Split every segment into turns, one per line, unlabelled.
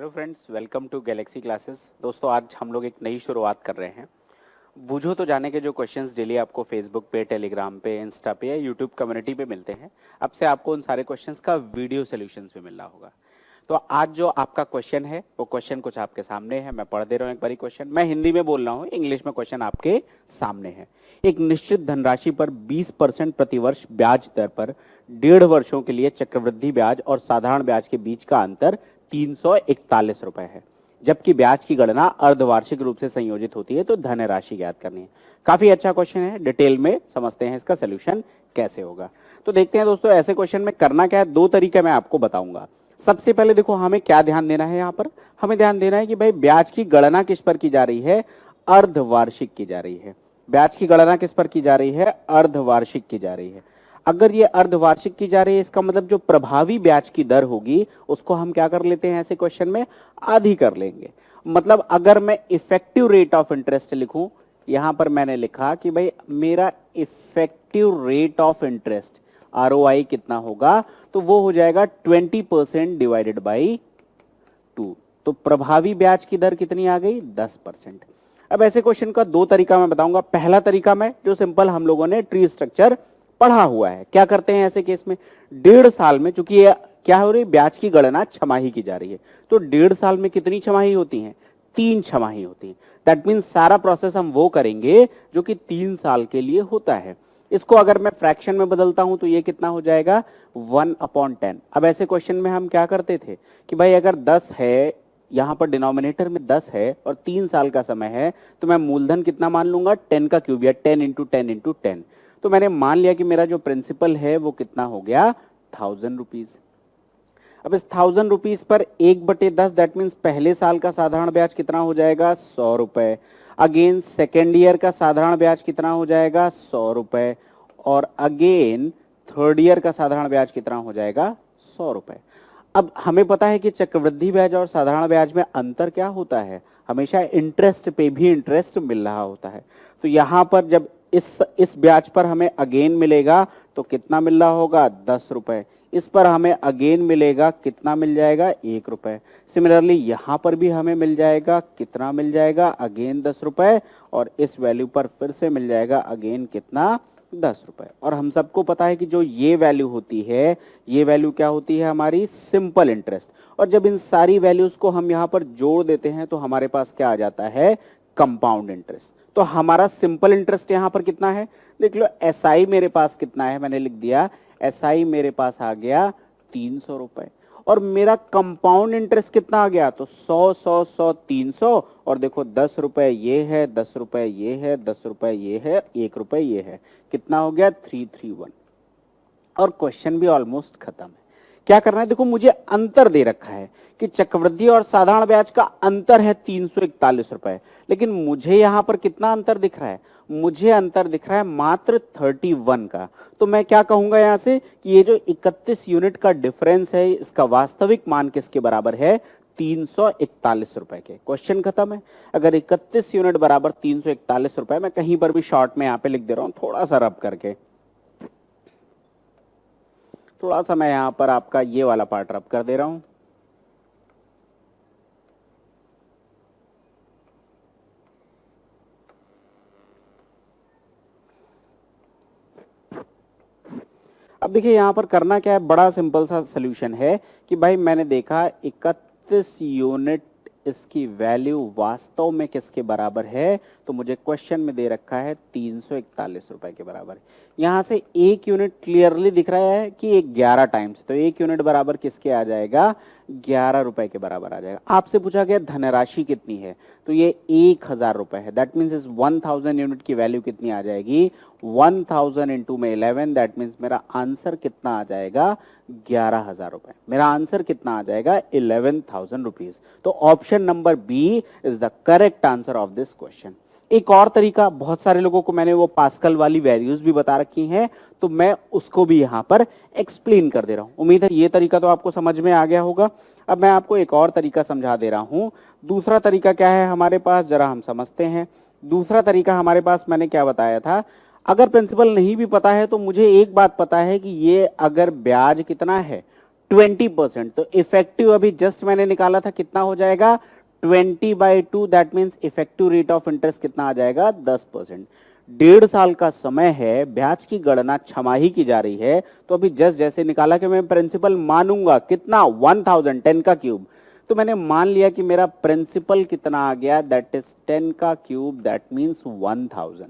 Hello friends, welcome to Galaxy Classes. दोस्तों, आज हम लोग एक नई शुरुआत कर रहे हैं। बूझो तो जाने के जो क्वेश्चंस डेली आपको फेसबुक पे, टेलीग्राम पे, इंस्टा पे या यूट्यूब कम्युनिटी पे मिलते हैं, अब से आपको उन सारे क्वेश्चंस का वीडियो सॉल्यूशंस भी मिल रहा होगा। तो आज जो आपका क्वेश्चन है वो क्वेश्चन कुछ आपके सामने है। मैं पढ़ दे रहा हूँ एक बारी क्वेश्चन। मैं हिंदी में बोल रहा हूँ, इंग्लिश में क्वेश्चन आपके सामने है। एक निश्चित धनराशि पर 20% प्रतिवर्ष ब्याज दर पर 1.5 वर्षों के लिए चक्रवृद्धि ब्याज और साधारण ब्याज के बीच का अंतर 341 रुपए है। जबकि ब्याज की गणना अर्धवार्षिक रूप से संयोजित होती है, तो धनराशि ज्ञात करनी है। काफी अच्छा क्वेश्चन है, डिटेल में समझते हैं इसका सोल्यूशन कैसे होगा। तो देखते हैं दोस्तों, ऐसे क्वेश्चन में करना क्या है, दो तरीके मैं आपको बताऊंगा। सबसे पहले देखो, हमें क्या ध्यान देना है। यहाँ पर हमें ध्यान देना है कि भाई ब्याज की गणना किस पर की जा रही है, अर्धवार्षिक की जा रही है। ब्याज की गणना किस पर की जा रही है, अर्धवार्षिक की जा रही है। अगर ये अर्धवार्षिक की जा रही है, इसका मतलब जो प्रभावी ब्याज की दर होगी उसको हम क्या कर लेते हैं, ऐसे क्वेश्चन में आधी कर लेंगे। मतलब अगर मैं इफेक्टिव रेट ऑफ इंटरेस्ट लिखूं, यहां पर मैंने लिखा कि भाई मेरा effective rate of interest ROI कितना होगा, तो वो हो जाएगा 20% डिवाइडेड बाई 2। तो प्रभावी ब्याज की दर कितनी आ गई, 10%। अब ऐसे क्वेश्चन का दो तरीका मैं बताऊंगा। पहला तरीका में जो सिंपल हम लोगों ने ट्री स्ट्रक्चर पढ़ा हुआ है, क्या करते हैं ऐसे केस में, 1.5 साल में, चूंकि ये क्या हो रही है, ब्याज की गणना छमाही की जा रही है, तो 1.5 साल में कितनी छमाही होती है, 3 छमाही होती है। दैट मीन्स सारा प्रोसेस हम वो करेंगे जो कि 3 साल के लिए होता है। इसको अगर मैं फ्रैक्शन में बदलता हूं तो ये कितना हो जाएगा, 1/10। अब ऐसे क्वेश्चन में हम क्या करते थे कि भाई अगर 10 है, यहां पर डिनोमिनेटर में 10 है और 3 साल का समय है, तो मैं मूलधन कितना मान लूंगा, 10 का क्यूब या 10 इंटू 10 इंटू 10। तो मैंने मान लिया कि मेरा जो प्रिंसिपल है वो कितना हो गया, 1000 रुपीज। अब इस 1000 रुपीज पर 1/10, दैट मीन्स पहले साल का साधारण ब्याज कितना हो जाएगा, 100 रुपए। अगेन सेकेंड ईयर का साधारण ब्याज कितना हो जाएगा, 100 रुपए। और अगेन थर्ड ईयर का साधारण ब्याज कितना हो जाएगा, 100 रुपए। अब हमें पता है कि चक्रवृद्धि ब्याज और साधारण ब्याज में अंतर क्या होता है, हमेशा इंटरेस्ट पे भी इंटरेस्ट मिल रहा होता है। तो यहां पर जब इस ब्याज पर हमें अगेन मिलेगा तो कितना मिल रहा होगा, 10 रुपए। इस पर हमें अगेन मिलेगा, कितना मिल जाएगा, 1 रुपए। सिमिलरली यहां पर भी हमें मिल जाएगा, कितना मिल जाएगा, अगेन 10 रुपए। और इस वैल्यू पर फिर से मिल जाएगा अगेन कितना, 10 रुपए। और हम सबको पता है कि जो ये वैल्यू होती है, ये वैल्यू क्या होती है, हमारी सिंपल इंटरेस्ट। और जब इन सारी वैल्यूज को हम यहाँ पर जोड़ देते हैं तो हमारे पास क्या आ जाता है, कंपाउंड इंटरेस्ट। तो हमारा सिंपल इंटरेस्ट यहाँ पर कितना है, देख लो, एसआई मेरे पास कितना है, मैंने लिख दिया एसआई मेरे पास आ गया 300 रुपए। और मेरा कंपाउंड इंटरेस्ट कितना आ गया, तो 100 300। और देखो 10 रुपए ये है, 10 रुपए ये है, 10 रुपए ये है, 1 रुपए ये है, कितना हो गया, 331। और क्वेश्चन भी ऑलमोस्ट खत्म है। क्या करना है, देखो मुझे अंतर दे रखा है कि चक्रवृद्धि और साधारण ब्याज का अंतर है 341 रुपए, लेकिन मुझे यहां पर कितना अंतर दिख रहा है, मुझे अंतर दिख रहा है मात्र 31 का। तो मैं क्या कहूंगा यहां से कि ये जो 31 यूनिट का डिफरेंस है, इसका वास्तविक मान किसके बराबर है, 341 रुपए के। क्वेश्चन खत्म है। अगर 31 यूनिट बराबर 341 रुपए, मैं कहीं पर भी शॉर्ट में यहां पे लिख दे रहा हूं, थोड़ा सा रब करके, थोड़ा सा मैं यहां पर आपका ये वाला पार्ट रब कर दे रहा हूं। अब देखिए यहां पर करना क्या है, बड़ा सिंपल सा सोल्यूशन है कि भाई मैंने देखा 31 यूनिट इसकी वैल्यू वास्तव में किसके बराबर है, तो मुझे क्वेश्चन में दे रखा है 341 रुपए के बराबर। यहां से एक यूनिट क्लियरली दिख रहा है कि एक 11 टाइम्स, तो एक यूनिट बराबर किसके आ जाएगा, 11 रुपए के बराबर आ जाएगा। आपसे पूछा गया धनराशि कितनी है, तो ये 1000 रुपए है। दैट मीन्स इस 1000 यूनिट की वैल्यू कितनी आ जाएगी, 1000 इंटू में 11, दैट मीन्स मेरा आंसर कितना आ जाएगा, 11,000 रुपए। मेरा आंसर कितना आ जाएगा, 11,000 रुपीज। तो option number B is the correct answer of this question. एक और तरीका, बहुत सारे लोगों को मैंने वो पास्कल वाली वैल्यूज भी बता रखी हैं, तो मैं उसको भी यहां पर एक्सप्लेन कर दे रहा हूं। उम्मीद है ये तरीका तो आपको समझ में आ गया होगा। अब मैं आपको एक और तरीका समझा दे रहा हूं। दूसरा तरीका क्या है हमारे पास, जरा हम समझते हैं। दूसरा तरीका हमारे पास मैंने क्या बताया था, अगर प्रिंसिपल नहीं भी पता है तो मुझे एक बात पता है कि ये अगर ब्याज कितना है 20%। तो इफेक्टिव अभी जस्ट मैंने निकाला था, कितना हो जाएगा 20/2, that means effective rate of interest कितना आ जाएगा 10%। 1.5 साल का समय है, ब्याज की गणना छमाही की जा रही है, तो अभी जस्ट जैसे निकाला कि मैं प्रिंसिपल मानूंगा कितना 1000, 10 का क्यूब, तो मैंने मान लिया कि मेरा प्रिंसिपल कितना आ गया, दैट इज 10 का क्यूब, दैट मीन्स 1000।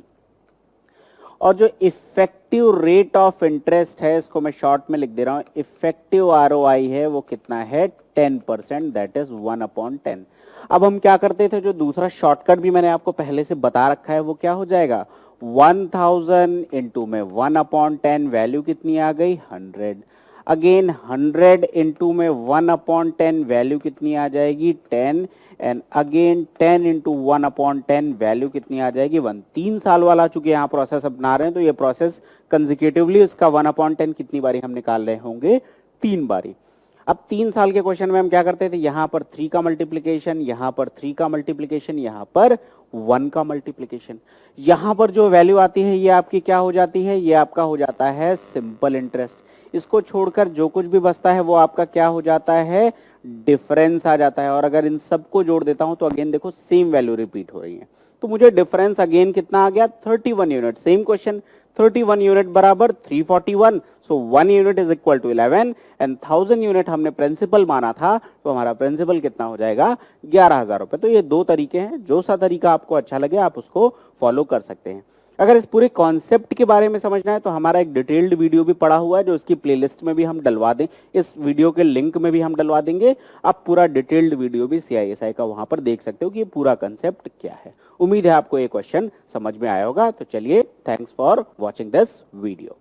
और जो इफेक्टिव रेट ऑफ इंटरेस्ट है, इसको मैं शॉर्ट में लिख दे रहा हूं, इफेक्टिव आरओआई है वो कितना है 10%, दैट इज 1/10। अब हम क्या करते थे, जो दूसरा शॉर्टकट भी मैंने आपको पहले से बता रखा है, वो क्या हो जाएगा 1000 इंटू में 1/10, वैल्यू कितनी आ गई 100। अगेन 100 इंटू में 1/10, वैल्यू कितनी आ जाएगी 10, एंड अगेन 10 इंटू 1/10, वैल्यू कितनी आ जाएगी 1। 3 साल वाला चूंकि यहाँ प्रोसेस अपना रहे हैं, तो ये प्रोसेस कंजिक्यूटिवली उसका 1/10 कितनी बारी हम निकाल रहे होंगे 3 बारी। अब 3 साल के क्वेश्चन में हम क्या करते थे, यहाँ पर 3 का मल्टीप्लीकेशन, यहाँ पर 3 का मल्टीप्लीकेशन, यहाँ पर 1 का मल्टीप्लीकेशन। यहाँ पर जो वैल्यू आती है ये आपकी क्या हो जाती है, ये आपका हो जाता है सिंपल इंटरेस्ट। इसको छोड़कर जो कुछ भी बचता है वो आपका क्या हो जाता है, डिफरेंस आ जाता है। और अगर इन सबको जोड़ देता हूं तो अगेन देखो सेम वैल्यू रिपीट हो रही है, तो मुझे डिफरेंस अगेन कितना आ गया 31 यूनिट। सेम क्वेश्चन, 31 यूनिट बराबर 341, so 1 unit is equal to 11, and 1000 unit हमने प्रिंसिपल माना था, तो हमारा प्रिंसिपल कितना हो जाएगा 11,000 रुपए। तो ये दो तरीके हैं, जो सा तरीका आपको अच्छा लगे आप उसको फॉलो कर सकते हैं। अगर इस पूरे कॉन्सेप्ट के बारे में समझना है तो हमारा एक डिटेल्ड वीडियो भी पड़ा हुआ है, जो इसकी प्लेलिस्ट में भी हम डलवा दें, इस वीडियो के लिंक में भी हम डलवा देंगे। आप पूरा डिटेल्ड वीडियो भी CISI का वहां पर देख सकते हो कि ये पूरा कॉन्सेप्ट क्या है। उम्मीद है आपको ये क्वेश्चन समझ में आया होगा। तो चलिए, thanks for watching this video.